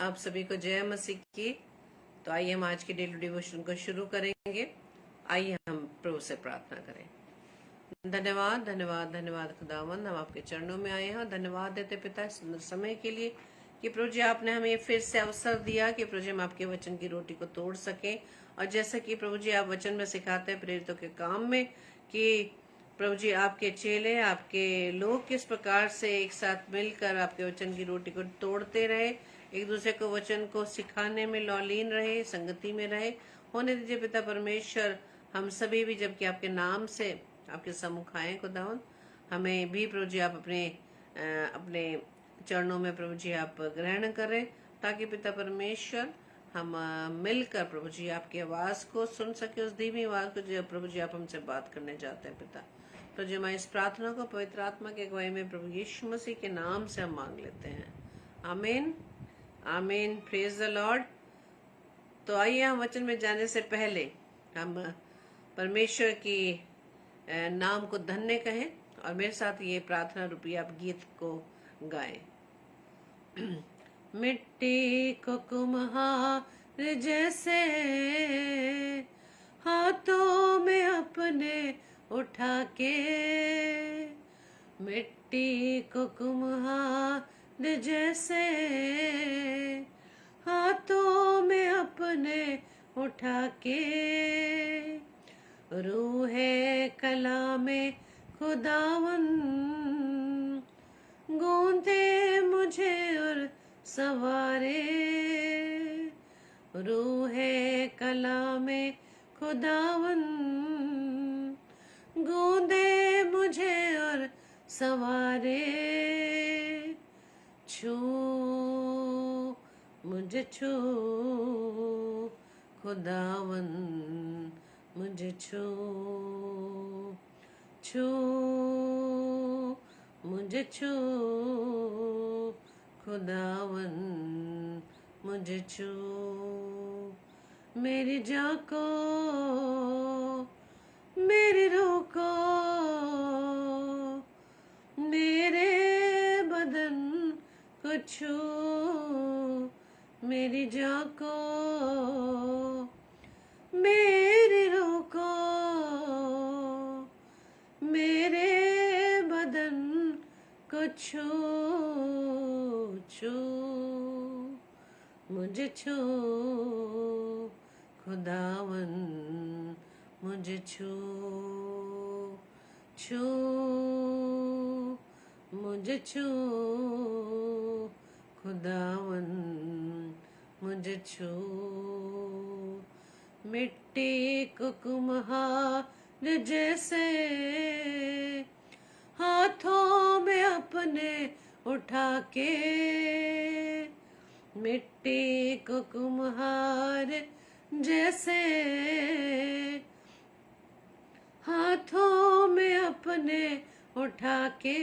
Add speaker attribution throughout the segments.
Speaker 1: आप सभी को जय मसीह की। तो आइए हम आज के डेली डिवोशन को शुरू करेंगे। आइए हम प्रभु से प्रार्थना करें। धन्यवाद धन्यवाद धन्यवाद खुदावंद, हम आपके चरणों में आए हैं और धन्यवाद देते पिता इस सुंदर समय के लिए कि प्रभु जी आपने हमें फिर से अवसर दिया कि प्रभु जी हम आपके वचन की रोटी को तोड़ सकें। और जैसा कि प्रभु जी आप वचन में सिखाते हैं प्रेरितों के काम में कि प्रभु जी आपके चेले आपके लोग किस प्रकार से एक साथ मिलकर आपके वचन की रोटी को तोड़ते रहे, एक दूसरे को वचन को सिखाने में लौलीन रहे, संगति में रहे। होने दीजिए पिता परमेश्वर, हम सभी भी जबकि आपके नाम से आपके सम्मुख आए खुदावंद, हमें भी प्रभु जी आप अपने चरणों में प्रभु जी आप ग्रहण करें, ताकि पिता परमेश्वर हम मिलकर प्रभु जी आपकी आवाज को सुन सके, उस धीमी आवाज को जो प्रभु जी आप हमसे बात करने जाते हैं पिता। तो जो मैं इस प्रार्थना को पवित्र आत्मा के अगुवाई में प्रभु यीशु मसीह के नाम से हम मांग लेते हैं, आमीन आमीन। Praise the Lord. तो आइए हम वचन में जाने से पहले हम परमेश्वर की नाम को धन्य कहें और मेरे साथ ये प्रार्थना रूपी आप गीत को गाएं। मिट्टी को कुम्हार जैसे हाथों में अपने उठा के, मिट्टी को कुम्हार जैसे हाथों में अपने उठा के, रूहे कला में खुदावन गूंथे मुझे और सवारे, रूहे कला में खुदावन गूंदे मुझे और सवारे, छू मुझे छू खुदावन मुझे छू, छू मुझे छू खुदावन मुझे छू, मेरी जान को मेरी रूह को मेरे बदन को छू, मेरी जान को मेरी रूह को मेरे बदन को छू, छू मुझे छू खुदावन मुझे छू, छू मुझे छू खुदावन मुझे छू, मिट्टी को कुम्हार जैसे हाथों में अपने उठा के, मिट्टी को कुम्हार जैसे हाथों में अपने उठा के,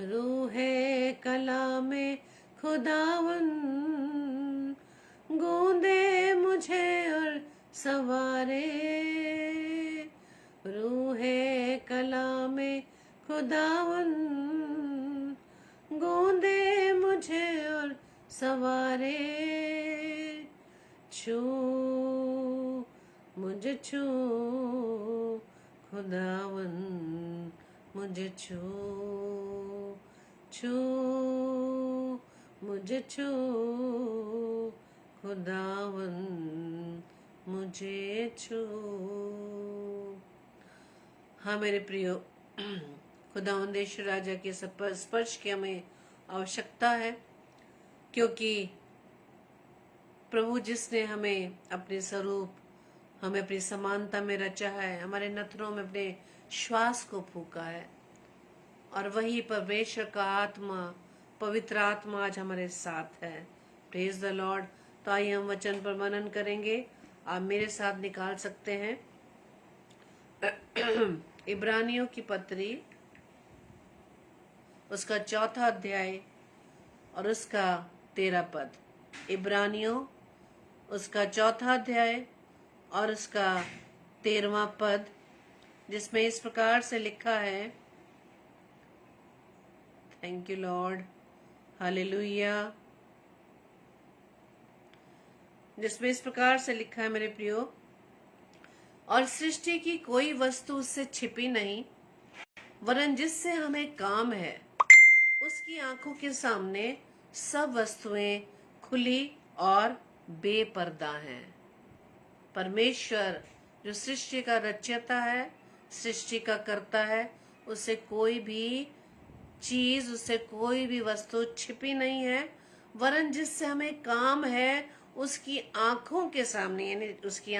Speaker 1: रूहे कला में खुदावन गूंदे मुझे और सवारे, रूहे कला में खुदावन गूंदे मुझे और सवारे, छू मुझे छू खुदावन मुझे छू, छू मुझे छू खुदावन मुझे छू। हाँ मेरे प्रियो, खुदावंद यीशु राजा के स्पर्श की हमें आवश्यकता है, क्योंकि प्रभु जिसने हमें अपने स्वरूप हमें अपनी समानता में रचा है, हमारे नथनों में अपने श्वास को फूका है, और वही परमेश्वर का आत्मा पवित्र आत्मा आज हमारे साथ है। Praise the Lord. तो आइए हम वचन पर मनन करेंगे। आप मेरे साथ निकाल सकते हैं इब्रानियों की पत्री, उसका 4 अध्याय और उसका 13 पद। इब्रानियों उसका 4 अध्याय और उसका 13वां पद, जिसमें इस प्रकार से लिखा है, थैंक यू लॉर्ड, हालेलुया। जिसमें इस प्रकार से लिखा है मेरे प्रियो, और सृष्टि की कोई वस्तु उससे छिपी नहीं, वरन जिससे हमें काम है उसकी आंखों के सामने सब वस्तुएं खुली और बेपर्दा हैं। परमेश्वर जो सृष्टि का रचयिता है, सृष्टि का करता है, उससे कोई भी चीज, उससे कोई भी वस्तु छिपी नहीं है, वरन जिससे हमें काम है उसकी आंखों के सामने, यानी उसकी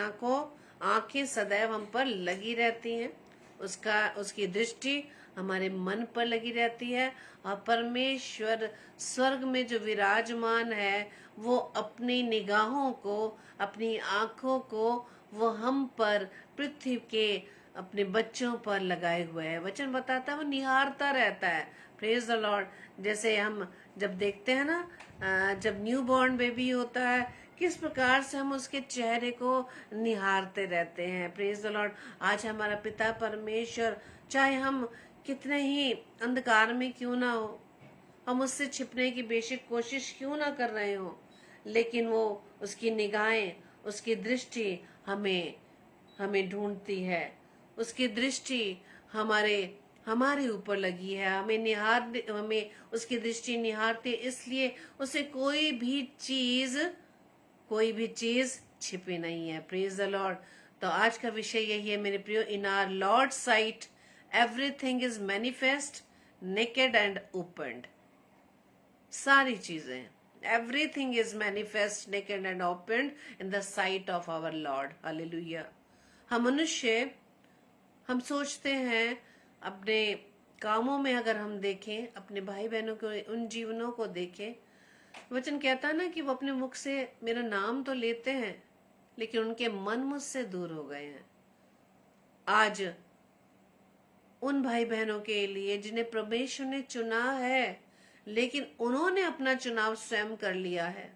Speaker 1: आंखें सदैव हम पर लगी रहती हैं, उसकी दृष्टि हमारे मन पर लगी रहती है। और परमेश्वर स्वर्ग में जो विराजमान है वो अपनी निगाहों को, अपनी आंखों को वो हम पर, पृथ्वी के अपने बच्चों पर लगाए हुए है। वचन बताता है वो निहारता रहता है। Praise the Lord. जैसे हम जब देखते हैं ना, जब न्यू बॉर्न बेबी होता है, किस प्रकार से हम उसके चेहरे को निहारते रहते हैं। Praise the Lord. आज हमारा पिता परमेश्वर, चाहे हम कितने ही अंधकार में क्यों ना हो, हम उससे छिपने की बेशक कोशिश क्यों ना कर रहे हो, लेकिन वो, उसकी निगाहें, उसकी दृष्टि हमें ढूंढती है। उसकी दृष्टि हमारे ऊपर लगी है, हमें उसकी दृष्टि निहारती है, इसलिए उसे कोई भी चीज छिपी नहीं है। Praise the Lord. तो आज का विषय यही है मेरे प्रियो, in our Lord sight everything is manifest, naked and opened. सारी चीजें, everything is manifest, naked and opened in the sight of our Lord. Hallelujah. हम मनुष्य, हम सोचते हैं अपने कामों में, अगर हम देखें अपने भाई बहनों को, उन जीवनों को देखें, वचन कहता है ना कि वो अपने मुख से मेरा नाम तो लेते हैं, लेकिन उनके मन मुझसे दूर हो गए हैं। आज उन भाई बहनों के लिए जिन्हें परमेश्वर ने चुना है, लेकिन उन्होंने अपना चुनाव स्वयं कर लिया है।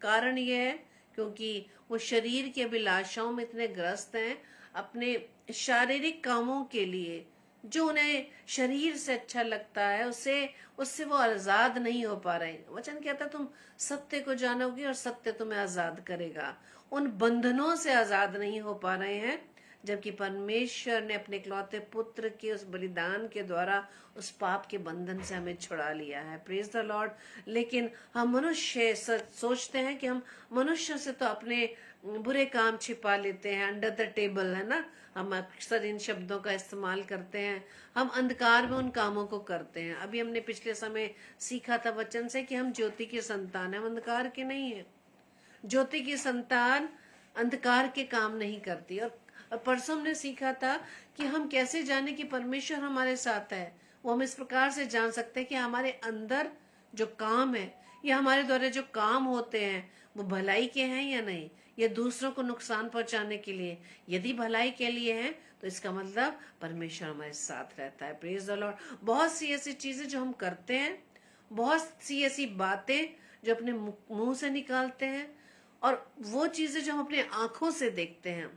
Speaker 1: कारण यह है क्योंकि वो शरीर की अभिलाषाओं में इतने ग्रस्त हैं, अपने शारीरिक कामों के लिए, जो उन्हें शरीर से अच्छा लगता है, उससे वो आजाद नहीं हो पा रहे। वचन कहता तुम सत्य को जानोगे और सत्य तुम्हें आजाद करेगा। उन बंधनों से आजाद नहीं हो पा रहे हैं, जबकि परमेश्वर ने अपने इकलौते पुत्र के उस बलिदान के द्वारा उस पाप के बंधन से हमें छुड़ा लिया है। Praise the Lord. लेकिन हम मनुष्य सोचते हैं कि हम मनुष्य से तो अपने बुरे काम छिपा लेते हैं, अंडर द टेबल, है ना। हम अक्सर इन शब्दों का इस्तेमाल करते हैं। हम अंधकार में उन कामों को करते हैं। अभी हमने पिछले समय सीखा था वचन से कि हम ज्योति की संतान है, हम अंधकार के नहीं है। ज्योति की संतान अंधकार के काम नहीं करती। और परसों हमने सीखा था कि हम कैसे जाने कि परमेश्वर हमारे साथ है। वो हम इस प्रकार से जान सकते हैं कि हमारे अंदर जो काम है, या हमारे द्वारा जो काम होते हैं, वो भलाई के हैं या नहीं, या दूसरों को नुकसान पहुंचाने के लिए। यदि भलाई के लिए हैं तो इसका मतलब परमेश्वर हमारे साथ रहता है। Praise the Lord. बहुत सी ऐसी चीजें जो हम करते हैं, बहुत सी ऐसी बातें जो अपने मुंह से निकालते हैं, और वो चीजें जो हम अपने आंखों से देखते हैं,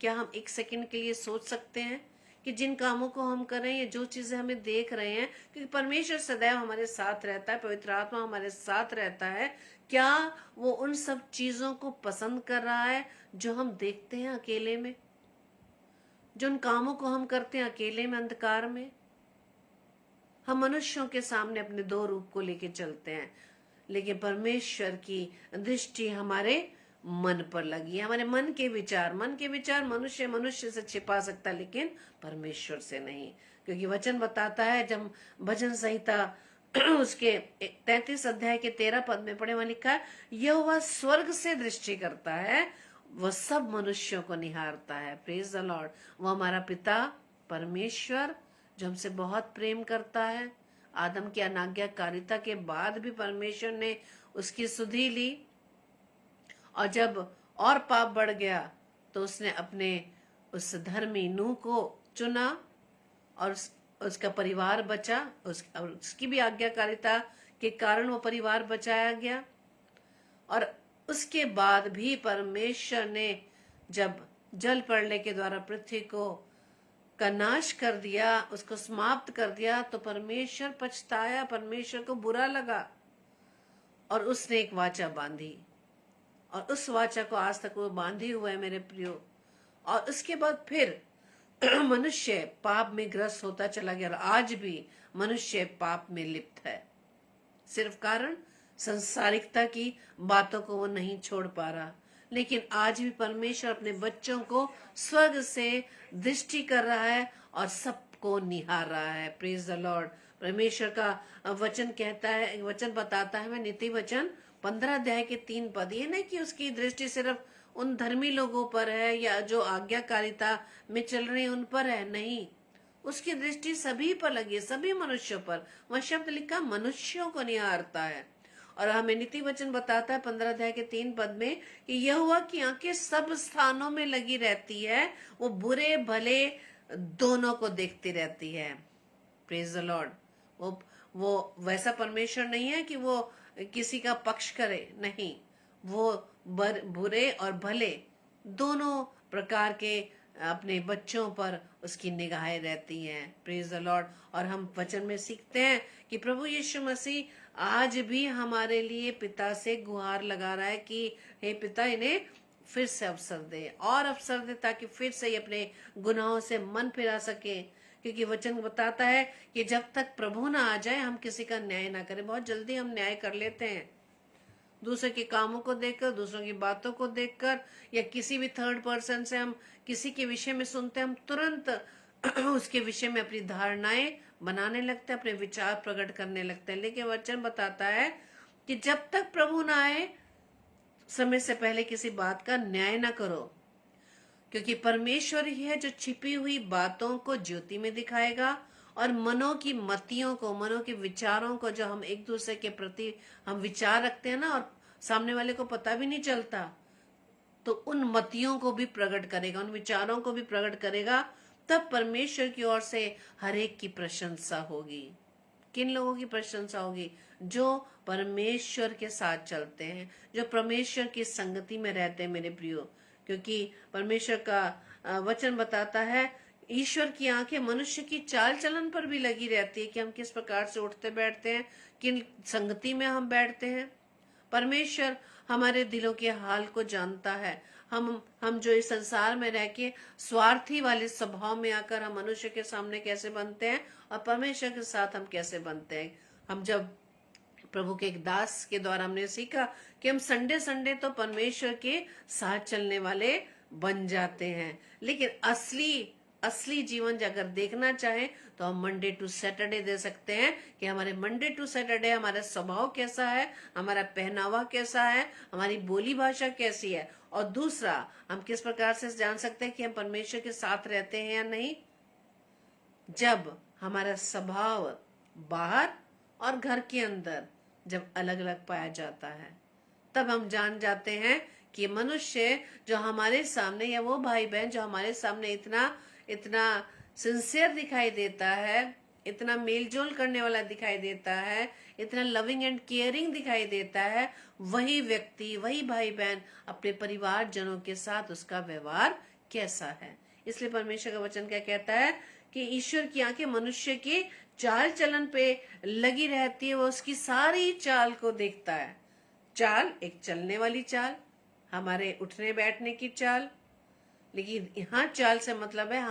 Speaker 1: क्या हम एक सेकंड के लिए सोच सकते हैं कि जिन कामों को हम कर रहे हैं, या जो चीजें हमें देख रहे हैं, क्योंकि परमेश्वर सदैव हमारे साथ रहता है, पवित्र आत्मा हमारे साथ रहता है, क्या वो उन सब चीजों को पसंद कर रहा है जो हम देखते हैं अकेले में, जो उन कामों को हम करते हैं अकेले में, अंधकार में। हम मनुष्यों के सामने अपने दो रूप को लेके चलते हैं, लेकिन परमेश्वर की दृष्टि हमारे मन पर लगी है। हमारे मन के विचार मनुष्य से छिपा सकता, लेकिन परमेश्वर से नहीं। क्योंकि वचन बताता है, जब भजन संहिता उसके 33 अध्याय के 13 पद में पढ़े, वहां लिखा है, यहोवा स्वर्ग से दृष्टि करता है, वह सब मनुष्यों को निहारता है। Praise the Lord. वो हमारा पिता परमेश्वर जो हमसे बहुत प्रेम करता है। आदम की अनाज्ञाकारिता के बाद भी परमेश्वर ने उसकी सुधि ली, और जब और पाप बढ़ गया तो उसने अपने उस धर्मी नूह को चुना, और उसका परिवार बचा। उसकी भी आज्ञाकारिता के कारण वो परिवार बचाया गया। और उसके बाद भी परमेश्वर ने जब जल प्रलय के द्वारा पृथ्वी का नाश कर दिया, उसको समाप्त कर दिया, तो परमेश्वर पछताया, परमेश्वर को बुरा लगा, और उसने एक वाचा बांधी, और उस वाचा को आज तक वो बांधे हुए है मेरे प्रियो। और उसके बाद फिर मनुष्य पाप में ग्रस्त होता चला गया और आज भी मनुष्य पाप में लिप्त है। सिर्फ कारण संसारिकता की बातों को वो नहीं छोड़ पा रहा। लेकिन आज भी परमेश्वर अपने बच्चों को स्वर्ग से दृष्टि कर रहा है और सबको निहार रहा है। Praise the Lord. परमेश्वर का वचन कहता है, वचन बताता है, मैं नीति वचन 15 अध्याय के 3 पद, ये नहीं कि उसकी दृष्टि सिर्फ उन धर्मी लोगों पर है या जो आज्ञाकारिता में चल रहे हैं उन पर है, नहीं, उसकी दृष्टि सभी पर लगी है, सभी मनुष्यों पर। वह शब्द लिखा मनुष्यों को निहारता है। और हमें नीति वचन बताता है 15 अध्याय के 3 पद में कि यहोवा की आंखें सब स्थानों में लगी रहती है, वो बुरे भले दोनों को देखती रहती है। Praise the Lord. वो वैसा परमेश्वर नहीं है कि वो किसी का पक्ष करे, नहीं, वो बुरे और भले दोनों प्रकार के अपने बच्चों पर उसकी निगाहें रहती हैं। Praise the Lord. और हम वचन में सीखते हैं कि प्रभु यीशु मसीह आज भी हमारे लिए पिता से गुहार लगा रहा है कि हे पिता, इन्हें फिर से अवसर दे और अवसर दे ताकि फिर से ये अपने गुनाहों से मन फिरा सके। क्योंकि वचन बताता है कि जब तक प्रभु ना आ जाए हम किसी का न्याय ना करें। बहुत जल्दी हम न्याय कर लेते हैं, दूसरे के कामों को देखकर, दूसरों की बातों को देखकर, या किसी भी थर्ड पर्सन से हम किसी के विषय में सुनते हैं, हम तुरंत उसके विषय में अपनी धारणाएं बनाने लगते हैं, अपने विचार प्रकट करने लगते हैं। लेकिन वचन बताता है कि जब तक प्रभु ना आए समय से पहले किसी बात का न्याय ना करो, क्योंकि परमेश्वर ही है जो छिपी हुई बातों को ज्योति में दिखाएगा और मनों की मतियों को, मनों के विचारों को, जो हम एक दूसरे के प्रति हम विचार रखते हैं ना और सामने वाले को पता भी नहीं चलता, तो उन मतियों को भी प्रकट करेगा, उन विचारों को भी प्रकट करेगा। तब परमेश्वर की ओर से हर एक की प्रशंसा होगी। किन लोगों की प्रशंसा होगी? जो परमेश्वर के साथ चलते हैं, जो परमेश्वर की संगति में रहते हैं मेरे प्रियो। क्योंकि परमेश्वर का वचन बताता है ईश्वर की आंखें मनुष्य की चाल चलन पर भी लगी रहती है कि हम किस प्रकार से उठते बैठते हैं, किन संगति में हम बैठते हैं। परमेश्वर हमारे दिलों के हाल को जानता है। हम जो इस संसार में रह के स्वार्थी वाले स्वभाव में आकर हम मनुष्य के सामने कैसे बनते हैं और परमेश्वर के साथ हम कैसे बनते हैं। हम जब प्रभु के एक दास के द्वारा हमने सीखा कि हम संडे संडे तो परमेश्वर के साथ चलने वाले बन जाते हैं, लेकिन असली जीवन अगर देखना चाहें तो हम मंडे टू सैटरडे दे सकते हैं कि हमारे मंडे टू सैटरडे हमारा स्वभाव कैसा है, हमारा पहनावा कैसा है, हमारी बोली भाषा कैसी है। और दूसरा, हम किस प्रकार से जान सकते हैं कि हम परमेश्वर के साथ रहते हैं या नहीं? जब हमारा स्वभाव बाहर और घर के अंदर जब अलग अलग पाया जाता है, तब हम जान जाते हैं कि मनुष्य जो हमारे सामने, या वो भाई बहन जो हमारे सामने इतना सिंसियर दिखाई देता है, इतना मेलजोल करने वाला दिखाई देता है, इतना लविंग एंड केयरिंग दिखाई देता है, वही व्यक्ति, वही भाई बहन अपने परिवार जनों के साथ उसका व्यवहार कैसा है। इसलिए परमेश्वर का वचन क्या कहता है कि ईश्वर की आंखें मनुष्य के चाल चलन पे लगी रहती है, वो उसकी सारी चाल को देखता है। चाल एक चलने वाली चाल, हमारे उठने बैठने की चाल, लेकिन यहाँ चाल से मतलब है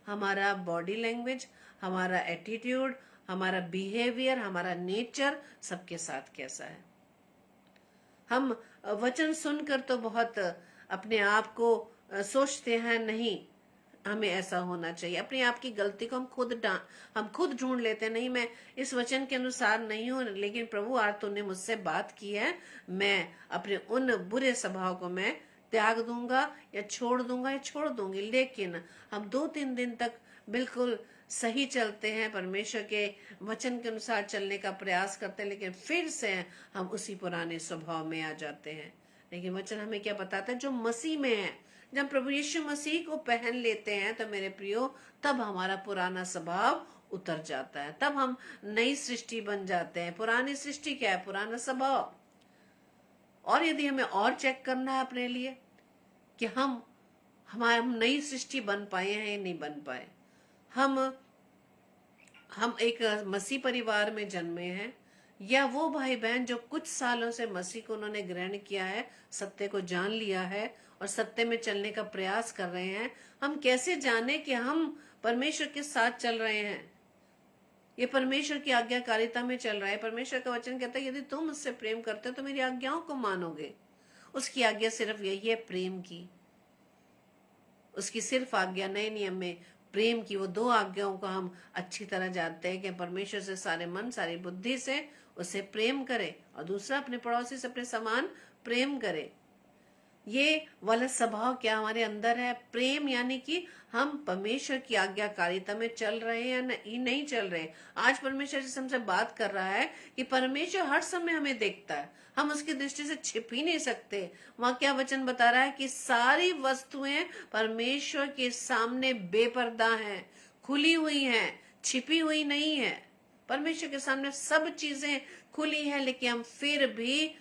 Speaker 1: हमारा बॉडी लैंग्वेज, हमारा एटीट्यूड, हमारा बिहेवियर, हमारा नेचर सबके साथ कैसा है। हम वचन सुनकर तो बहुत अपने आप को सोचते हैं, नहीं हमें ऐसा होना चाहिए। अपने आप की गलती को हम खुद ढूंढ लेते हैं, नहीं मैं इस वचन के अनुसार नहीं हूं, लेकिन प्रभु आज तूने मुझसे बात की है, मैं अपने उन बुरे स्वभाव को मैं त्याग दूंगा या छोड़ दूंगा या छोड़ दूंगी। लेकिन हम 2-3 दिन तक बिल्कुल सही चलते हैं, परमेश्वर के वचन के अनुसार चलने का प्रयास करते हैं, लेकिन फिर से हम उसी पुराने स्वभाव में आ जाते हैं। लेकिन वचन हमें क्या बताता है? जो मसीह में है, जब प्रभु यीशु मसीह को पहन लेते हैं तो मेरे प्रियो, तब हमारा पुराना स्वभाव उतर जाता है, तब हम नई सृष्टि बन जाते हैं। पुरानी सृष्टि क्या है? पुराना स्वभाव। और यदि हमें और चेक करना है अपने लिए कि हम नई सृष्टि बन पाए हैं या नहीं बन पाए। हम एक मसीह परिवार में जन्मे हैं, या वो भाई बहन जो कुछ सालों से मसीह को उन्होंने ग्रहण किया है, सत्य को जान लिया है और सत्य में चलने का प्रयास कर रहे हैं, हम कैसे जाने कि हम परमेश्वर के साथ चल रहे हैं, ये परमेश्वर की आज्ञाकारिता में चल रहा है। परमेश्वर का वचन कहता है यदि तुम मुझसे प्रेम करते हो तो मेरी आज्ञाओं को मानोगे। उसकी आज्ञा सिर्फ यही है, प्रेम की। उसकी सिर्फ आज्ञा, नए नियम में प्रेम की, वो दो आज्ञाओं को हम अच्छी तरह जानते हैं कि परमेश्वर से सारे मन सारी बुद्धि से उसे प्रेम करे और दूसरा अपने पड़ोसी से अपने समान प्रेम करे। ये वाला स्वभाव क्या हमारे अंदर है? प्रेम, यानी कि हम परमेश्वर की आज्ञाकारिता में चल रहे हैं या नहीं चल रहे। आज परमेश्वर जिस हमसे बात कर रहा है कि परमेश्वर हर समय हमें देखता है, हम उसकी दृष्टि से छिप ही नहीं सकते। वहां क्या वचन बता रहा है कि सारी वस्तुएं परमेश्वर के सामने बेपर्दा हैं, खुली हुई हैं, छिपी हुई नहीं है। परमेश्वर के सामने सब चीजें खुली हैं, लेकिन हम फिर भी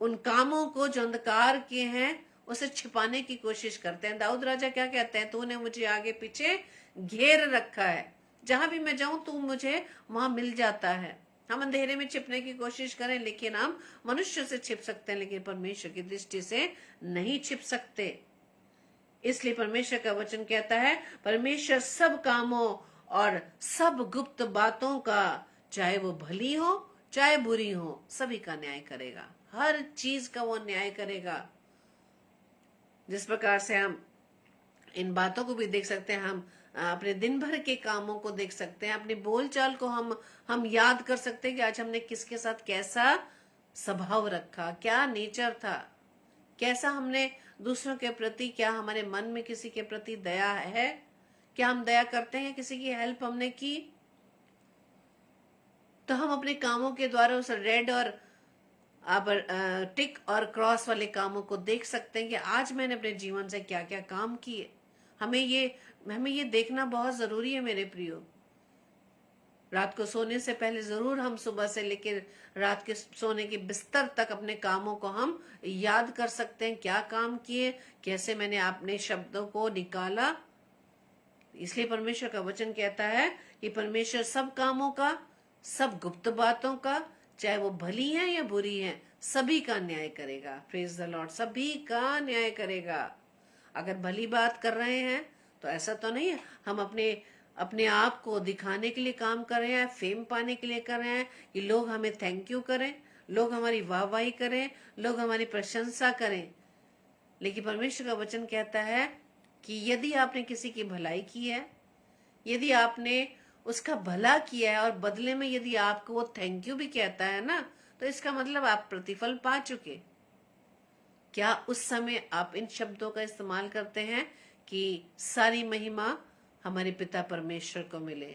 Speaker 1: उन कामों को जो अंधकार के हैं उसे छिपाने की कोशिश करते हैं। दाऊद राजा क्या कहते हैं? तूने मुझे आगे पीछे घेर रखा है, जहां भी मैं जाऊं तू मुझे वहां मिल जाता है। हम अंधेरे में छिपने की कोशिश करें, लेकिन हम मनुष्य से छिप सकते हैं, लेकिन परमेश्वर की दृष्टि से नहीं छिप सकते। इसलिए परमेश्वर का वचन कहता है परमेश्वर सब कामों और सब गुप्त बातों का, चाहे वो भली हो चाहे बुरी हो, सभी का न्याय करेगा। हर चीज का वो न्याय करेगा। जिस प्रकार से हम इन बातों को भी देख सकते हैं, हम अपने दिन भर के कामों को देख सकते हैं, अपनी बोलचाल को हम याद कर सकते हैं कि आज हमने किसके साथ कैसा स्वभाव रखा, क्या नेचर था, कैसा हमने दूसरों के प्रति, क्या हमारे मन में किसी के प्रति दया है, क्या हम दया करते हैं, किसी की हेल्प हमने की। तो हम अपने कामों के द्वारा उस रेड और टिक और क्रॉस वाले कामों को देख सकते हैं कि आज मैंने अपने जीवन से क्या क्या काम किए। हमें ये देखना बहुत जरूरी है मेरे प्रियो। रात को सोने से पहले जरूर हम सुबह से लेकर रात के सोने के बिस्तर तक अपने कामों को हम याद कर सकते हैं, क्या काम किए, कैसे मैंने अपने शब्दों को निकाला। इसलिए परमेश्वर का वचन कहता है कि परमेश्वर सब कामों का, सब गुप्त बातों का, चाहे वो भली है या बुरी है, सभी का न्याय करेगा। प्रेज द लॉर्ड, सभी का न्याय करेगा। अगर भली बात कर रहे हैं तो ऐसा तो नहीं है हम अपने अपने आप को दिखाने के लिए काम कर रहे हैं, फेम पाने के लिए कर रहे हैं कि लोग हमें थैंक यू करें, लोग हमारी वाहवाही करें, लोग हमारी प्रशंसा करें। लेकिन परमेश्वर का वचन कहता है कि यदि आपने किसी की भलाई की है, यदि आपने उसका भला किया है और बदले में यदि आपको वो थैंक यू भी कहता है ना, तो इसका मतलब आप प्रतिफल पा चुके। क्या उस समय आप इन शब्दों का इस्तेमाल करते हैं कि सारी महिमा हमारे पिता परमेश्वर को मिले?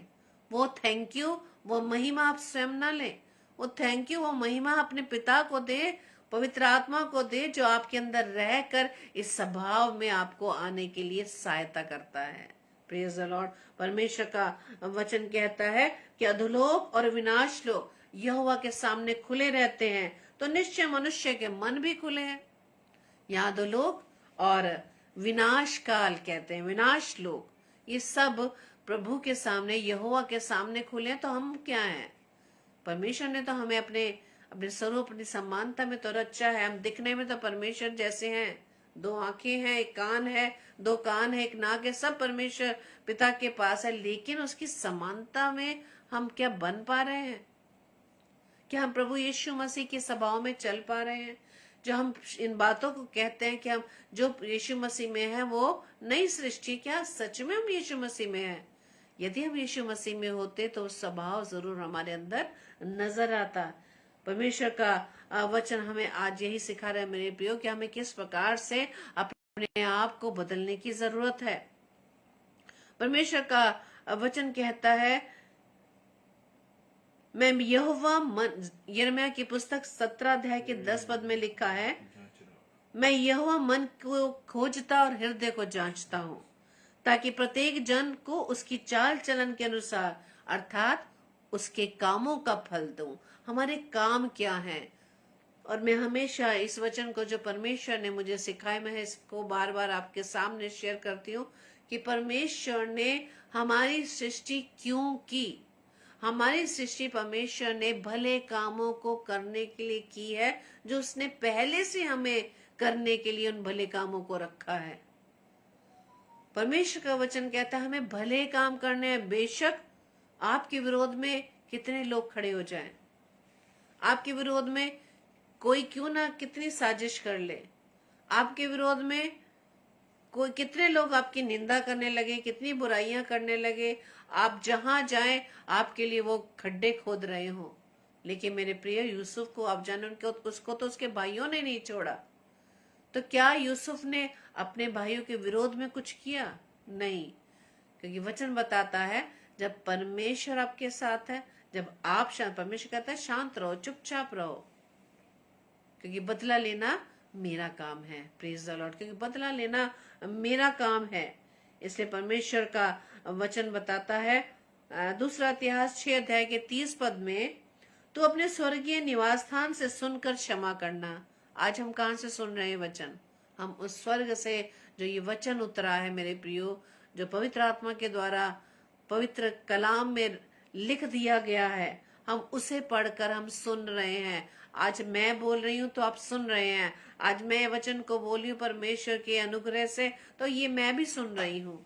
Speaker 1: वो थैंक यू, वो महिमा आप स्वयं ना लें, वो थैंक यू, वो महिमा अपने पिता को दे, पवित्र आत्मा को दे, जो आपके अंदर रहकर इस स्वभाव में आपको आने के लिए सहायता करता है। Praise the Lord. परमेश्वर का वचन कहता है कि अधोलोक और विनाश लोक यहोवा के सामने खुले रहते हैं, तो निश्चय मनुष्य के मन भी खुले हैं। यहाँ अधोलोक और विनाश काल कहते हैं, विनाश लोक, ये सब प्रभु के सामने, यहोवा के सामने खुले हैं। तो हम क्या हैं? परमेश्वर ने तो हमें अपने अपने स्वरूप, अपनी समानता में तो रचा है। हम दिखने में तो परमेश्वर जैसे हैं, दो आंखें हैं, एक कान है, दो कान है, एक नाक है, सब परमेश्वर पिता के पास है। लेकिन उसकी समानता में हम क्या बन पा रहे हैं? क्या हम प्रभु यीशु मसीह के स्वभाव में चल पा रहे हैं? जो हम इन बातों को कहते हैं कि हम जो यीशु मसीह में है वो नई सृष्टि, क्या सच में हम यीशु मसीह में हैं? यदि हम यीशु मसीह में होते तो स्वभाव जरूर हमारे अंदर नजर आता। परमेश्वर का वचन हमें आज यही सिखा रहा है मेरे प्रियो कि हमें किस प्रकार से अपने आप को बदलने की जरूरत है। परमेश्वर का वचन कहता है, मैं यहोवा मन, यिर्मयाह की पुस्तक 17 अध्याय के 10 पद में लिखा है, मैं यहोवा मन को खोजता और हृदय को जांचता हूँ, ताकि प्रत्येक जन को उसकी चाल चलन के अनुसार अर्थात उसके कामों का फल दूं। हमारे काम क्या हैं? और मैं हमेशा इस वचन को जो परमेश्वर ने मुझे सिखाया, मैं इसको बार बार आपके सामने शेयर करती हूँ कि परमेश्वर ने हमारी सृष्टि क्यों की, हमारी सृष्टि परमेश्वर ने भले कामों को करने के लिए की है, जो उसने पहले से हमें करने के लिए उन भले कामों को रखा है। परमेश्वर का वचन कहता है हमें भले काम करने हैं। बेशक आपके विरोध में कितने लोग खड़े हो जाएं, आपके विरोध में कोई क्यों ना कितनी साजिश कर ले, आपके विरोध में कोई कितने लोग आपकी निंदा करने लगे, कितनी बुराइयां करने लगे, आप जहां जाएं आपके लिए वो खड्डे खोद रहे हो, लेकिन मेरे प्रिय यूसुफ को आप जाने उसको तो उसके भाइयों ने नहीं छोड़ा। तो क्या यूसुफ ने अपने भाइयों के विरोध में कुछ किया? नहीं, क्योंकि वचन बताता है जब परमेश्वर आपके साथ है, जब आप शांत, परमेश्वर कहता है शांत रहो, चुपचाप रहो, क्योंकि बदला लेना मेरा काम है। प्रेज द लॉर्ड, क्योंकि बदला लेना मेरा काम है। इसलिए परमेश्वर का वचन बताता है दूसरा इतिहास 6 अध्याय के 30 पद में, तो अपने स्वर्गीय निवास स्थान से सुनकर क्षमा करना। आज हम कहां से सुन रहे हैं वचन? हम उस स्वर्ग से जो ये वचन उतरा है मेरे प्रियो, जो पवित्र आत्मा के द्वारा पवित्र कलाम में लिख दिया गया है, हम उसे पढ़कर हम सुन रहे हैं। आज मैं बोल रही हूँ तो आप सुन रहे हैं, आज मैं वचन को बोल रही हूँ परमेश्वर के अनुग्रह से, तो ये मैं भी सुन रही हूँ।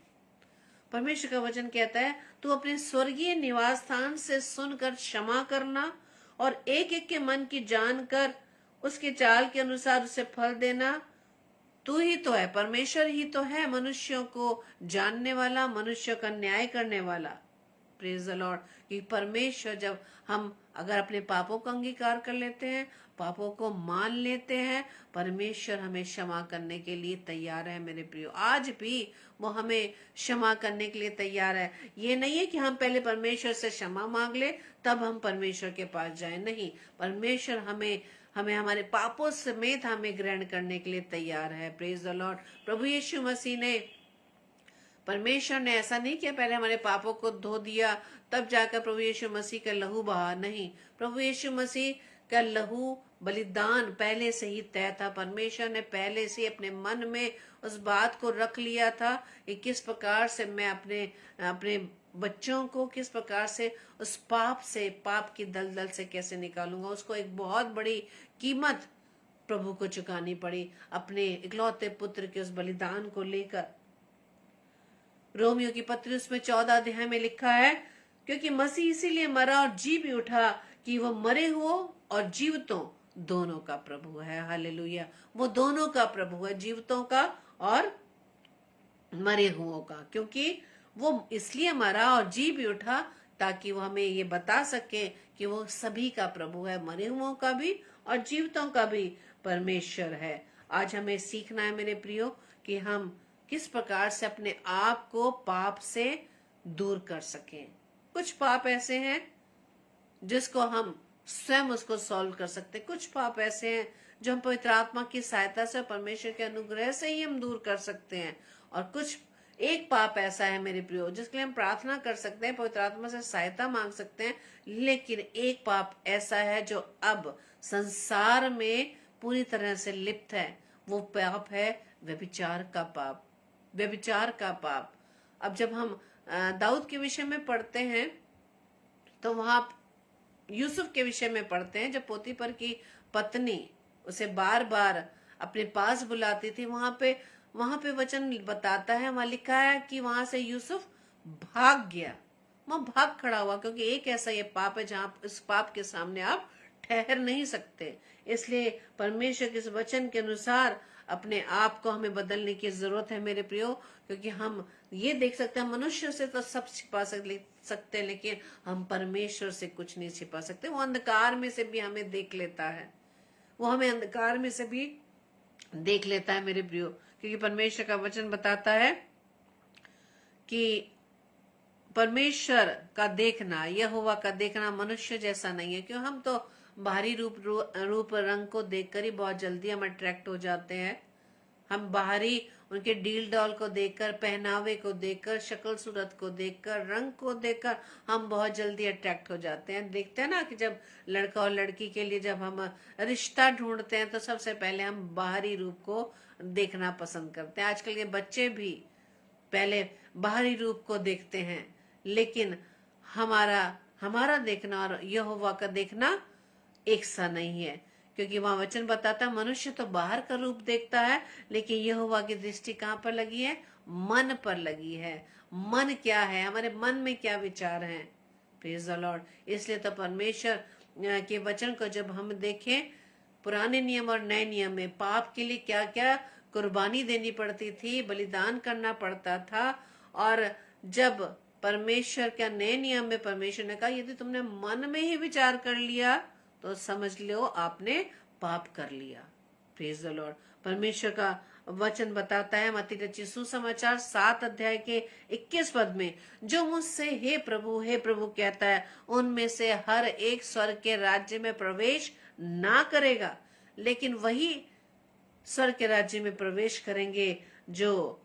Speaker 1: परमेश्वर का वचन कहता है तू अपने स्वर्गीय निवास स्थान से सुनकर क्षमा करना और एक एक के मन की जानकर उसके चाल के अनुसार उसे फल देना। तू ही तो है, परमेश्वर ही तो है मनुष्यों को जानने वाला, मनुष्य का न्याय करने वाला। Praise the Lord. कि परमेश्वर जब हम अगर अपने पापों का अंगीकार कर लेते हैं, पापों को मान लेते हैं, परमेश्वर हमें क्षमा करने के लिए तैयार है मेरे प्रियो। आज भी वो हमें क्षमा करने के लिए तैयार है। ये नहीं है कि हम पहले परमेश्वर से क्षमा मांग ले तब हम परमेश्वर के पास जाए, नहीं, परमेश्वर हमें हमारे पापों समेत हमें ग्रहण करने के लिए तैयार है। Praise the Lord. प्रभु यीशु मसीह ने, परमेश्वर ने ऐसा नहीं किया पहले हमारे पापों को धो दिया तब जाकर प्रभु यीशु मसीह का लहू बहा, नहीं, प्रभु यीशु मसीह का लहू बलिदान पहले से ही तय था। परमेश्वर ने पहले से अपने मन में उस बात को रख लिया था कि किस प्रकार से मैं अपने अपने बच्चों को किस प्रकार से उस पाप से, पाप की दलदल से कैसे निकालूंगा। उसको एक बहुत बड़ी कीमत प्रभु को चुकानी पड़ी अपने इकलौते पुत्र के उस बलिदान को लेकर। रोमियो की पत्री उसमें 14 अध्याय में लिखा है, क्योंकि मसीह इसीलिए मरा और जी भी उठा कि वो मरे हुओं और जीवितों दोनों का प्रभु है। हालेलुया। वो दोनों का प्रभु है, जीवितों का और मरे हुओं का। क्योंकि वो इसलिए मरा और जी भी उठा ताकि वो हमें ये बता सके कि वो सभी का प्रभु है, मरे हुओं का भी और जीवितों का भी परमेश्वर है। आज हमें सीखना है मेरे प्रियो कि हम किस प्रकार से अपने आप को पाप से दूर कर सकें। कुछ पाप ऐसे हैं जिसको हम स्वयं उसको सॉल्व कर सकते हैं, कुछ पाप ऐसे हैं जो हम पवित्र आत्मा की सहायता से, परमेश्वर के अनुग्रह से ही हम दूर कर सकते हैं, और कुछ एक पाप ऐसा है मेरे प्रियो जिसके लिए हम प्रार्थना कर सकते हैं, पवित्र आत्मा से सहायता मांग सकते हैं, लेकिन एक पाप ऐसा है जो अब संसार में पूरी तरह से लिप्त है। वो पाप है व्यभिचार का पाप, व्यभिचार का पाप। अब जब हम दाऊद के विषय में पढ़ते हैं तो वहां यूसुफ के विषय में पढ़ते हैं, जब पोतीफर की पत्नी उसे बार बार अपने पास बुलाती थी, वहां पे वचन बताता है, वहां लिखा है कि वहां से यूसुफ भाग गया, वहां भाग खड़ा हुआ, क्योंकि एक ऐसा ये पाप है जहां इस पाप के सामने आप ठहर नहीं सकते। इसलिए परमेश्वर के इस वचन के अनुसार अपने आप को हमें बदलने की जरूरत है मेरे प्रियो, क्योंकि हम ये देख सकते हैं मनुष्य से तो सब छिपा सकते, लेकिन हम परमेश्वर से कुछ नहीं छिपा सकते। वो अंधकार में से भी हमें देख लेता है, वो हमें अंधकार में से भी देख लेता है मेरे प्रियो, क्योंकि परमेश्वर का वचन बताता है कि परमेश्वर का देखना, यहोवा का देखना मनुष्य जैसा नहीं है। क्यों? हम तो बाहरी रूप रंग को देखकर ही बहुत जल्दी हम अट्रैक्ट हो जाते हैं। हम बाहरी उनके डील डॉल को देखकर, पहनावे को देखकर, शक्ल सूरत को देखकर, रंग को देखकर हम बहुत जल्दी अट्रैक्ट हो जाते हैं। देखते हैं ना कि जब लड़का और लड़की के लिए जब हम रिश्ता ढूंढते हैं तो सबसे पहले हम बाहरी रूप को देखना पसंद करते हैं। आजकल के बच्चे भी पहले बाहरी रूप को देखते हैं, लेकिन हमारा देखना और यहोवा का देखना एक सा नहीं है, क्योंकि वहां वचन बताता है मनुष्य तो बाहर का रूप देखता है, लेकिन यहोवा की दृष्टि कहाँ पर लगी है? मन पर लगी है। मन क्या है, हमारे मन में क्या विचार हैं? Praise the Lord. इसलिए तो परमेश्वर के वचन को जब हम देखें, पुराने नियम और नए नियम में पाप के लिए क्या क्या कुर्बानी देनी पड़ती थी, बलिदान करना पड़ता था। और जब परमेश्वर का नए नियम में परमेश्वर ने कहा यदि तुमने मन में ही विचार कर लिया तो समझ लो आपने पाप कर लिया। Praise the Lord. परमेश्वर का वचन बताता है मत्ती रचित सुसमाचार 7 अध्याय के 21 पद में, जो मुझसे हे प्रभु कहता है, उनमें से हर एक स्वर्ग के राज्य में प्रवेश ना करेगा, लेकिन वही स्वर्ग के राज्य में प्रवेश करेंगे जो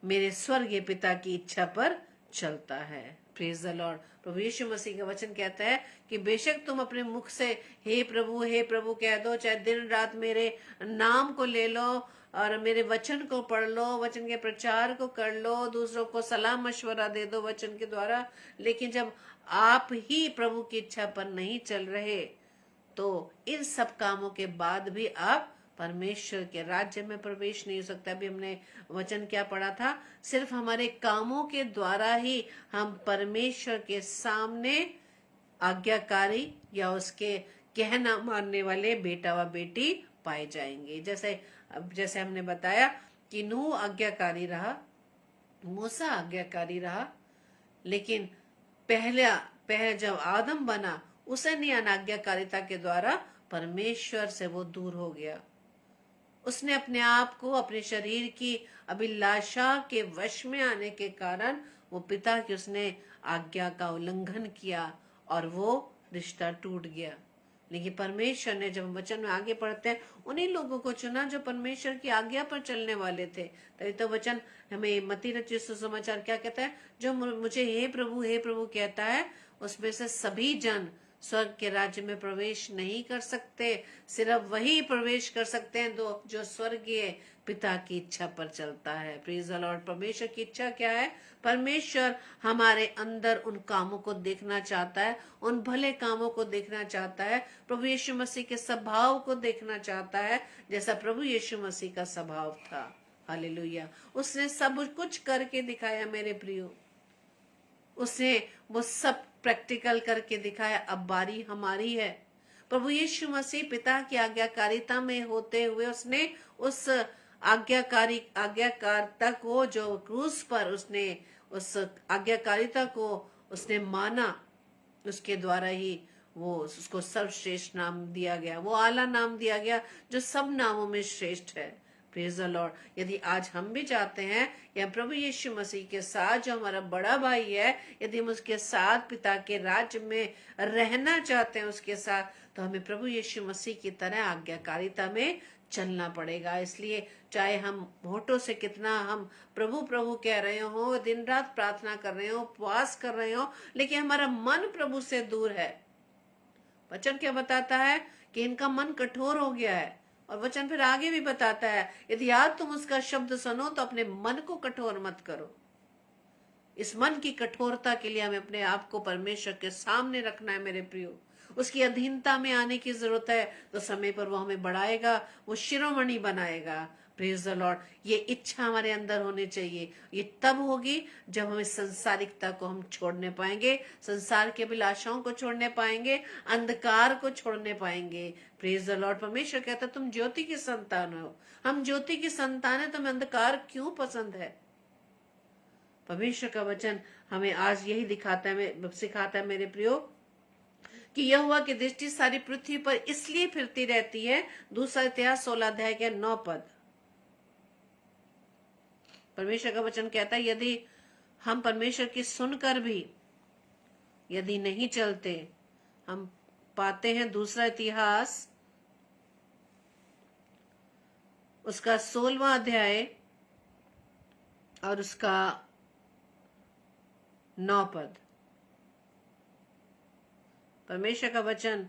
Speaker 1: मेरे स्वर्गीय पिता की इच्छा पर चलता है। Praise the Lord. प्रभु यीशु मसीह का वचन कहता है कि बेशक तुम अपने मुख से हे प्रभु कह दो, चाहे दिन रात मेरे नाम को ले लो और मेरे वचन को पढ़ लो, वचन के प्रचार को कर लो, दूसरों को सलाह मशवरा दे दो वचन के द्वारा, लेकिन जब आप ही प्रभु की इच्छा पर नहीं चल रहे तो इन सब कामों के बाद भी आप परमेश्वर के राज्य में प्रवेश नहीं हो सकता। अभी हमने वचन क्या पढ़ा था? सिर्फ हमारे कामों के द्वारा ही हम परमेश्वर के सामने आज्ञाकारी या उसके कहना मानने वाले बेटा व बेटी पाए जाएंगे। जैसे हमने बताया कि नूह आज्ञाकारी रहा, मूसा आज्ञाकारी रहा, लेकिन पहले जब आदम बना उसने अनाज्ञाकारिता के द्वारा परमेश्वर से वो दूर हो गया। उसने अपने आप को अपने शरीर की अभिलाषा के वश में आने के कारण वो पिता की उसने आज्ञा का उल्लंघन किया और वो रिश्ता टूट गया। लेकिन परमेश्वर ने, जब वचन में आगे पढ़ते हैं, उन्हीं लोगों को चुना जो परमेश्वर की आज्ञा पर चलने वाले थे। तभी तो वचन हमें मत्ती रचित सुसमाचार क्या कहता है? जो मुझे हे प्रभु कहता है, उसमें से सभी जन स्वर्ग के राज्य में प्रवेश नहीं कर सकते। सिर्फ वही प्रवेश कर सकते हैं जो स्वर्गीय पिता की इच्छा पर चलता है। Praise the Lord. परमेश्वर की इच्छा क्या है? परमेश्वर हमारे अंदर उन कामों को देखना चाहता है, उन भले कामों को देखना चाहता है, प्रभु यीशु मसीह के स्वभाव को देखना चाहता है, जैसा प्रभु यीशु मसीह का स्वभाव था। हालेलुया। उसने सब कुछ करके दिखाया मेरे प्रियो, उसने वो सब प्रैक्टिकल करके दिखाया। अब बारी हमारी है। प्रभु यीशु मसीह पिता की आज्ञाकारिता में होते हुए उसने उस आज्ञाकारिता को, जो क्रूस पर उसने उस आज्ञाकारिता को उसने माना, उसके द्वारा ही वो उसको सर्वश्रेष्ठ नाम दिया गया, वो आला नाम दिया गया जो सब नामों में श्रेष्ठ है। Praise the Lord. यदि आज हम भी चाहते हैं या प्रभु यीशु मसीह के साथ जो हमारा बड़ा भाई है, यदि हम उसके साथ पिता के राज्य में रहना चाहते हैं उसके साथ, तो हमें प्रभु यीशु मसीह की तरह आज्ञाकारिता में चलना पड़ेगा। इसलिए चाहे हम होठों से कितना हम प्रभु प्रभु कह रहे हो, दिन रात प्रार्थना कर रहे हो, उपवास कर रहे हो, लेकिन हमारा मन प्रभु से दूर है। वचन क्या बताता है? कि इनका मन कठोर हो गया है। और वचन फिर आगे भी बताता है, यदि आज तुम उसका शब्द सुनो तो अपने मन को कठोर मत करो। इस मन की कठोरता के लिए हमें अपने आप को परमेश्वर के सामने रखना है मेरे प्रियो। उसकी अधीनता में आने की जरूरत है, तो समय पर वो हमें बढ़ाएगा, वो शिरोमणि बनाएगा। Praise the Lord. ये इच्छा हमारे अंदर होनी चाहिए। ये तब होगी जब हम इस संसारिकता को हम छोड़ने पाएंगे, संसार के अभिलाषाओं को छोड़ने पाएंगे, अंधकार को छोड़ने पाएंगे। Praise the Lord. परमेश्वर कहता है तुम ज्योति की संतान हो। हम ज्योति की संतान है, तुम्हें अंधकार क्यों पसंद है? परमेश्वर का वचन हमें आज यही सिखाता है मेरे प्रियो, कि यहोवा की दृष्टि सारी पृथ्वी पर इसलिए फिरती रहती है। दूसरा इतिहास 16 अध्याय के 9 पद। परमेश्वर का वचन कहता है यदि हम परमेश्वर की सुनकर भी यदि नहीं चलते, हम पाते हैं दूसरा इतिहास उसका 16वां अध्याय और उसका 9 पद। परमेश्वर का वचन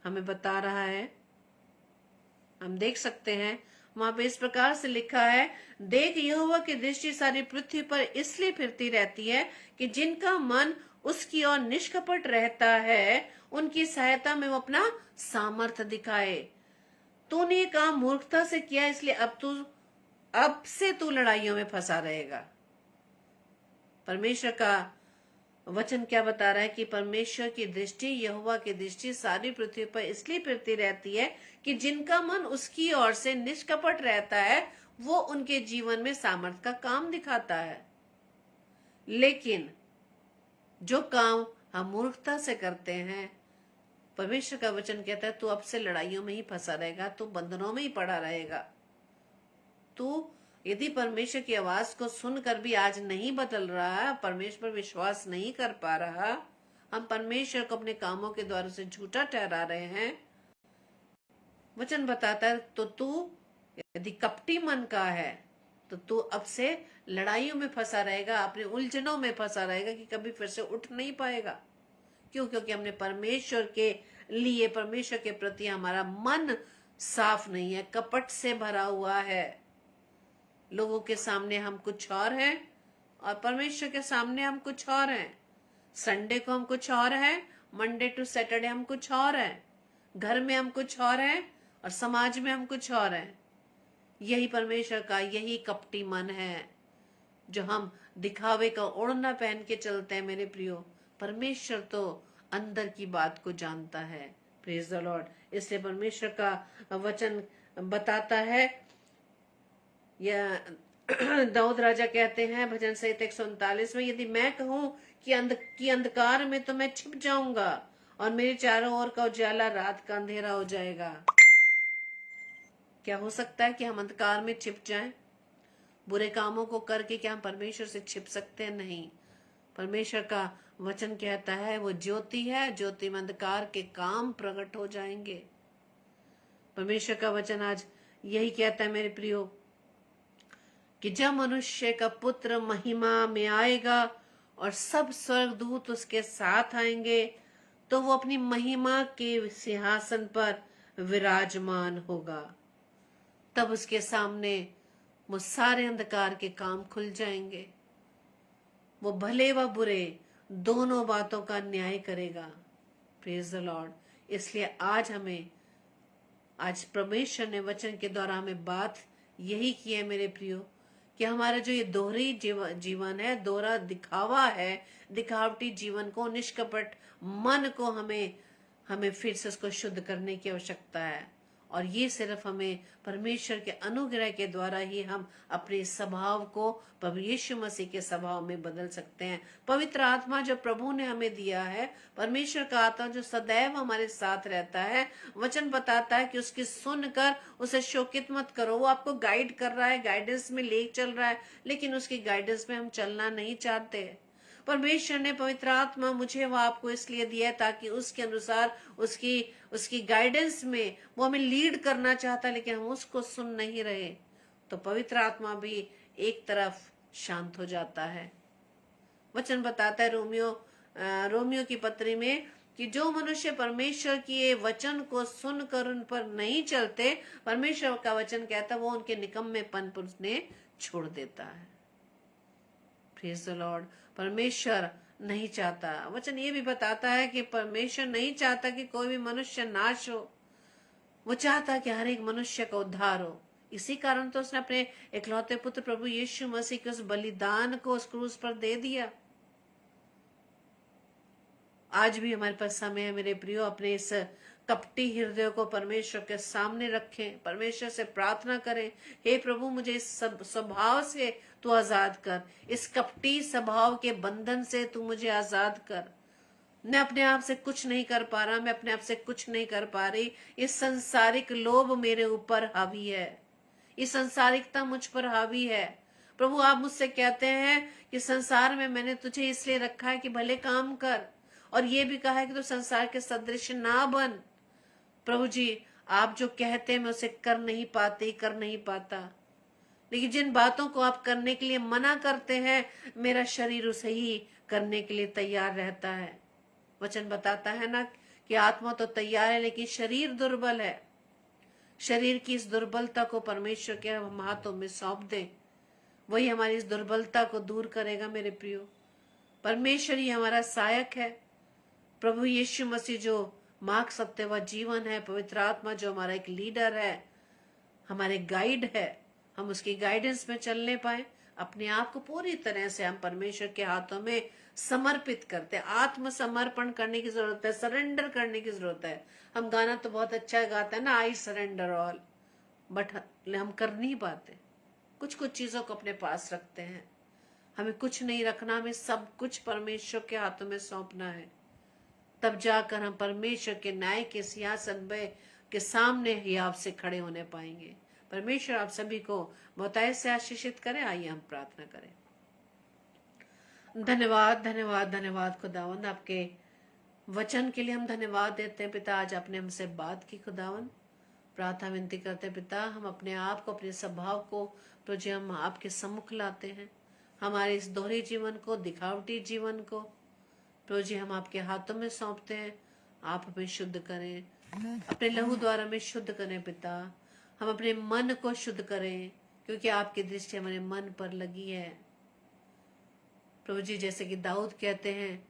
Speaker 1: हमें बता रहा है, हम देख सकते हैं वहां पे इस प्रकार से लिखा है, देख यहोवा की दृष्टि सारी पृथ्वी पर इसलिए फिरती रहती है कि जिनका मन उसकी ओर निष्कपट रहता है, उनकी सहायता में वो अपना सामर्थ्य दिखाए। तूने ये काम मूर्खता से किया, इसलिए अब से तू लड़ाइयों में फंसा रहेगा। परमेश्वर का वचन क्या बता रहा है कि परमेश्वर की दृष्टि, यहोवा की दृष्टि सारी पृथ्वी पर इसलिए फिरती रहती है कि जिनका मन उसकी ओर से निष्कपट रहता है, वो उनके जीवन में सामर्थ का काम दिखाता है। लेकिन जो काम हम मूर्खता से करते हैं, परमेश्वर का वचन कहता है तू अब से लड़ाइयों में ही फंसा रहेगा, तू बंधनों में ही पड़ा रहेगा। तू यदि परमेश्वर की आवाज को सुनकर भी आज नहीं बदल रहा, परमेश्वर पर विश्वास नहीं कर पा रहा, हम परमेश्वर को अपने कामों के द्वारा से झूठा ठहरा रहे हैं, वचन बताता है तो तू यदि कपटी मन का है तो तू अब से लड़ाइयों में फंसा रहेगा, अपने उलझनों में फंसा रहेगा कि कभी फिर से उठ नहीं पाएगा। क्यों? क्योंकि हमने परमेश्वर के लिए, परमेश्वर के प्रति हमारा मन साफ नहीं है, कपट से भरा हुआ है। लोगों के सामने हम कुछ और हैं और परमेश्वर के सामने हम कुछ और हैं। संडे को हम कुछ और हैं, मंडे टू सैटरडे हम कुछ और हैं, घर में हम कुछ और हैं और समाज में हम कुछ और हैं। यही परमेश्वर का यही कपटी मन है जो हम दिखावे का ओढ़ना पहन के चलते हैं। मेरे प्रियो, परमेश्वर तो अंदर की बात को जानता है। Praise the Lord. इसलिए परमेश्वर का वचन बताता है, या दाऊद राजा कहते हैं भजन संहिता 139 में, यदि मैं कहूं कि अंधकार में तो मैं छिप जाऊंगा और मेरे चारों ओर का उजाला रात का अंधेरा हो जाएगा। क्या हो सकता है कि हम अंधकार में छिप जाएं? बुरे कामों को करके क्या हम परमेश्वर से छिप सकते हैं? नहीं। परमेश्वर का वचन कहता है वो ज्योति है, ज्योति में अंधकार के काम प्रकट हो जाएंगे। परमेश्वर का वचन आज यही कहता है मेरे प्रियो कि जब मनुष्य का पुत्र महिमा में आएगा और सब स्वर्गदूत उसके साथ आएंगे, तो वो अपनी महिमा के सिंहासन पर विराजमान होगा। तब उसके सामने वो सारे अंधकार के काम खुल जाएंगे। वो भले व बुरे दोनों बातों का न्याय करेगा। Praise the Lord. इसलिए आज परमेश्वर ने वचन के द्वारा हमें बात यही की है मेरे प्रियो, कि हमारा जो ये दोहरी जीवन है, दोहरा दिखावा है, दिखावटी जीवन को, निष्कपट मन को हमें फिर से उसको शुद्ध करने की आवश्यकता है। और ये सिर्फ हमें परमेश्वर के अनुग्रह के द्वारा ही हम अपने स्वभाव को प्रभु यीशु मसीह के स्वभाव में बदल सकते हैं। पवित्र आत्मा जो प्रभु ने हमें दिया है, परमेश्वर का आत्मा जो सदैव हमारे साथ रहता है, वचन बताता है कि उसकी सुनकर उसे शोकित मत करो। वो आपको गाइड कर रहा है, गाइडेंस में ले चल रहा है, लेकिन उसकी गाइडेंस में हम चलना नहीं चाहते। परमेश्वर ने पवित्र आत्मा मुझे वो आपको इसलिए दिया है ताकि उसके अनुसार उसकी गाइडेंस में वो हमें लीड करना चाहता है, लेकिन हम उसको सुन नहीं रहे, तो पवित्र आत्मा भी एक तरफ शांत हो जाता है। वचन बताता है रोमियो की पत्री में कि जो मनुष्य परमेश्वर के वचन को सुनकर उन पर नहीं चलते, परमेश्वर का वचन कहता है वो उनके निकम्मेपन पर उसने छोड़ देता है। Praise the Lord. परमेश्वर नहीं चाहता, वचन ये भी बताता है कि परमेश्वर नहीं चाहता कि कोई भी मनुष्य नाश हो, वो चाहता कि हर एक मनुष्य का उद्धार हो। इसी कारण तो उसने अपने इकलौते पुत्र प्रभु यीशु मसीह के उस बलिदान को उस क्रूस पर दे दिया। आज भी हमारे पास समय है मेरे प्रियो, अपने इस कपटी हृदय को परमेश्वर के सामने रखें, परमेश्वर से प्रार्थना करें, हे प्रभु मुझे इस स्वभाव से तू आजाद कर, इस कपटी स्वभाव के बंधन से तू मुझे आजाद कर। मैं अपने आप से कुछ नहीं कर पा रहा, मैं अपने आप से कुछ नहीं कर पा रही। इस संसारिक लोभ मेरे ऊपर हावी है, इस संसारिकता मुझ पर हावी है। प्रभु आप मुझसे कहते हैं कि संसार में मैंने तुझे इसलिए रखा है कि भले काम कर, और ये भी कहा है कि तू संसार के सदृश ना बन। प्रभु जी आप जो कहते हैं मैं उसे कर नहीं पाता, लेकिन जिन बातों को आप करने के लिए मना करते हैं, मेरा शरीर उसे ही करने के लिए तैयार रहता है। वचन बताता है ना कि आत्मा तो तैयार है लेकिन शरीर दुर्बल है। शरीर की इस दुर्बलता को परमेश्वर के हम हाथों में सौंप दें, वही हमारी इस दुर्बलता को दूर करेगा मेरे प्रियो। परमेश्वर ही हमारा सहायक है। प्रभु यीशु मसीह जो मार्ग सत्य व जीवन है, पवित्र आत्मा जो हमारा एक लीडर है, हमारे गाइड है, हम उसकी गाइडेंस में चलने पाए। अपने आप को पूरी तरह से हम परमेश्वर के हाथों में समर्पित करते हैं। आत्मसमर्पण करने की जरूरत है, सरेंडर करने की जरूरत है। हम गाना तो बहुत अच्छा गाते हैं ना, आई सरेंडर ऑल, बट हम कर नहीं पाते। कुछ कुछ चीजों को अपने पास रखते हैं। हमें कुछ नहीं रखना, हमें सब कुछ परमेश्वर के हाथों में सौंपना है। तब जाकर हम परमेश्वर के न्याय के सिंहासन के सामने ही आपसे खड़े होने पाएंगे। परमेश्वर आप सभी को बहुतायत से आशीषित करे। आइए हम प्रार्थना करें। धन्यवाद धन्यवाद धन्यवाद खुदावंद, आपके वचन के लिए हम धन्यवाद देते हैं पिता। आज आपने हमसे बात की खुदावंद, प्रार्थना विनती करते हैं पिता, हम अपने आप को, अपने स्वभाव को प्रभु हम आपके सम्मुख लाते हैं। हमारे इस दोहरे जीवन को, दिखावटी जीवन को प्रभु जी हम आपके हाथों में सौंपते हैं। आप हमें शुद्ध करें, अपने लहू द्वारा हमें शुद्ध करें पिता। हम अपने मन को शुद्ध करें, क्योंकि आपकी दृष्टि हमारे मन पर लगी है प्रभु जी। जैसे कि दाऊद कहते हैं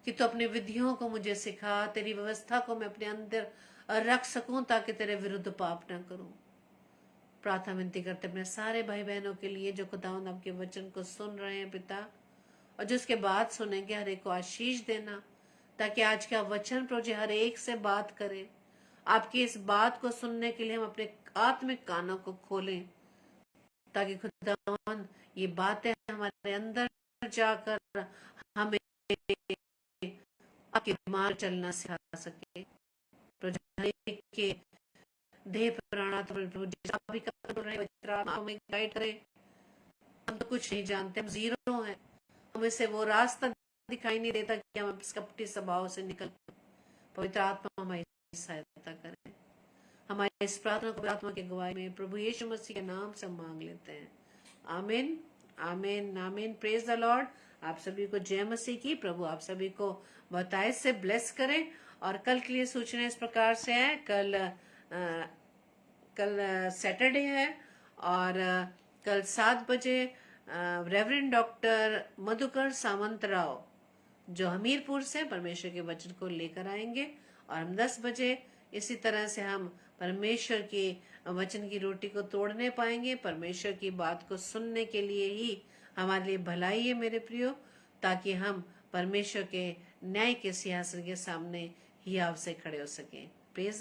Speaker 1: कि तू अपनी विधियों को मुझे सिखा, तेरी व्यवस्था को मैं अपने अंदर रख सकूं, ताकि तेरे विरुद्ध पाप न करूं। प्रार्थना विनती करते अपने सारे भाई बहनों के लिए जो खुदावंद आपके वचन को सुन रहे हैं पिता, और जो उसके बाद सुनेंगे, हर एक को आशीष देना, ताकि आज का वचन प्रभु जी हर एक से बात करे। आपकी इस बात को सुनने के लिए हम अपने आत्मिक कानों को खोलें, ताकि खुदावंद ये बातें हमारे अंदर जाकर हमें आपके मार्ग चलना सिखा सके। के देह हमें गाइड करे। हम तो कुछ नहीं जानते, हम जीरो हैं, हमें से वो रास्ता दिखाई नहीं देता कि हम इस कपटी स्वभाव से निकल। पवित्र आत्मा हमारी सहायता करें। हमारी इस प्रार्थना को आत्मा के गवाही में प्रभु यीशु मसीह के नाम से मांग लेते हैं। आमीन आमीन आमीन। Praise the Lord. आप सभी को जय मसीह की। प्रभु आप सभी को बहुतायत से ब्लेस करें। और कल के लिए सूचना इस प्रकार से है। कल सैटरडे है, और कल 7 बजे रेवरेंड डॉक्टर मधुकर सामंत राव जो हमीरपुर से परमेश्वर के वचन को लेकर आएंगे, और हम 10 बजे इसी तरह से हम परमेश्वर के वचन की रोटी को तोड़ने पाएंगे। परमेश्वर की बात को सुनने के लिए ही हमारे लिए भलाई है मेरे प्रियो, ताकि हम परमेश्वर के न्याय के सिंहासन के सामने ही आपसे खड़े हो सकें।